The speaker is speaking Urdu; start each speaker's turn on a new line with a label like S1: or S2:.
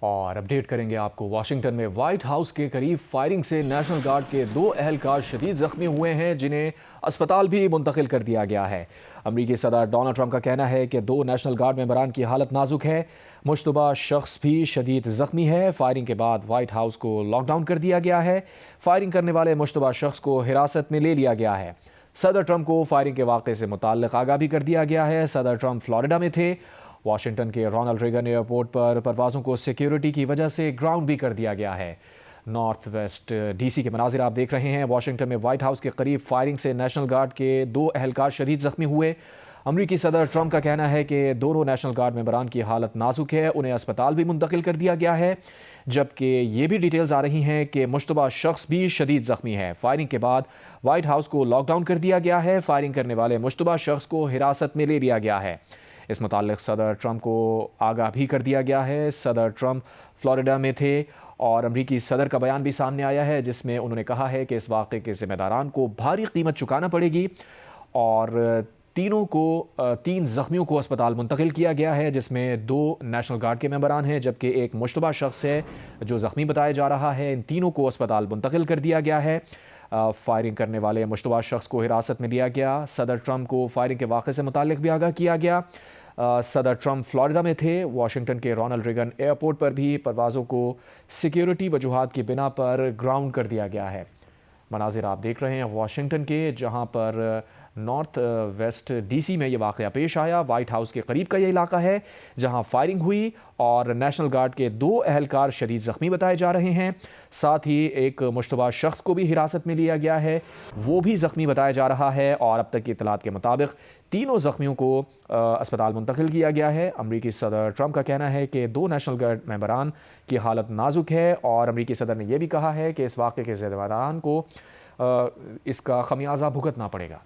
S1: اور اپڈیٹ کریں گے آپ کو واشنگٹن میں وائٹ ہاؤس کے قریب فائرنگ سے نیشنل گارڈ کے 2 اہلکار شدید زخمی ہوئے ہیں جنہیں اسپتال بھی منتقل کر دیا گیا ہے۔ امریکی صدر ڈونلڈ ٹرمپ کا کہنا ہے کہ 2 نیشنل گارڈ ممبران کی حالت نازک ہے۔ مشتبہ شخص بھی شدید زخمی ہے۔ فائرنگ کے بعد وائٹ ہاؤس کو لاک ڈاؤن کر دیا گیا ہے۔ فائرنگ کرنے والے مشتبہ شخص کو حراست میں لے لیا گیا ہے۔ صدر ٹرمپ کو فائرنگ کے واقعے سے متعلق آگاہ بھی کر دیا گیا ہے۔ صدر ٹرمپ فلوریڈا میں تھے۔ واشنگٹن کے رونلڈ ریگن ایئرپورٹ پر پروازوں کو سیکیورٹی کی وجہ سے گراؤنڈ بھی کر دیا گیا ہے۔ نارتھ ویسٹ ڈی سی کے مناظر آپ دیکھ رہے ہیں۔ واشنگٹن میں وائٹ ہاؤس کے قریب فائرنگ سے نیشنل گارڈ کے 2 اہلکار شدید زخمی ہوئے۔ امریکی صدر ٹرمپ کا کہنا ہے کہ دونوں نیشنل گارڈ ممبران کی حالت نازک ہے، انہیں اسپتال بھی منتقل کر دیا گیا ہے، جبکہ یہ بھی ڈیٹیلز آ رہی ہیں کہ مشتبہ شخص بھی شدید زخمی ہے۔ فائرنگ کے بعد وائٹ ہاؤس کو لاک ڈاؤن کر دیا گیا ہے۔ فائرنگ کرنے والے مشتبہ شخص کو حراست میں لے لیا گیا ہے۔ اس متعلق صدر ٹرمپ کو آگاہ بھی کر دیا گیا ہے۔ صدر ٹرمپ فلوریڈا میں تھے اور امریکی صدر کا بیان بھی سامنے آیا ہے جس میں انہوں نے کہا ہے کہ اس واقعے کے ذمہ داران کو بھاری قیمت چکانا پڑے گی، اور 3 زخمیوں کو اسپتال منتقل کیا گیا ہے، جس میں 2 نیشنل گارڈ کے ممبران ہیں جبکہ ایک مشتبہ شخص ہے جو زخمی بتایا جا رہا ہے۔ ان تینوں کو اسپتال منتقل کر دیا گیا ہے۔ فائرنگ کرنے والے مشتبہ شخص کو حراست میں لیا گیا۔ صدر ٹرمپ کو فائرنگ کے واقعے سے متعلق بھی آگاہ کیا گیا۔ صدر ٹرمپ فلوریڈا میں تھے۔ واشنگٹن کے رونلڈ ریگن ایئرپورٹ پر بھی پروازوں کو سیکیورٹی وجوہات کی بنا پر گراؤنڈ کر دیا گیا ہے۔ مناظر آپ دیکھ رہے ہیں واشنگٹن کے، جہاں پر نارتھ ویسٹ ڈی سی میں یہ واقعہ پیش آیا۔ وائٹ ہاؤس کے قریب کا یہ علاقہ ہے جہاں فائرنگ ہوئی اور نیشنل گارڈ کے 2 اہلکار شدید زخمی بتائے جا رہے ہیں۔ ساتھ ہی ایک مشتبہ شخص کو بھی حراست میں لیا گیا ہے، وہ بھی زخمی بتایا جا رہا ہے، اور اب تک کی اطلاعات کے مطابق تینوں زخمیوں کو اسپتال منتقل کیا گیا ہے۔ امریکی صدر ٹرمپ کا کہنا ہے کہ 2 نیشنل گارڈ ممبران کی حالت نازک ہے، اور امریکی صدر نے یہ بھی کہا ہے کہ اس واقعے کے ذمہ داران کو اس کا خمیازہ بھگتنا پڑے گا۔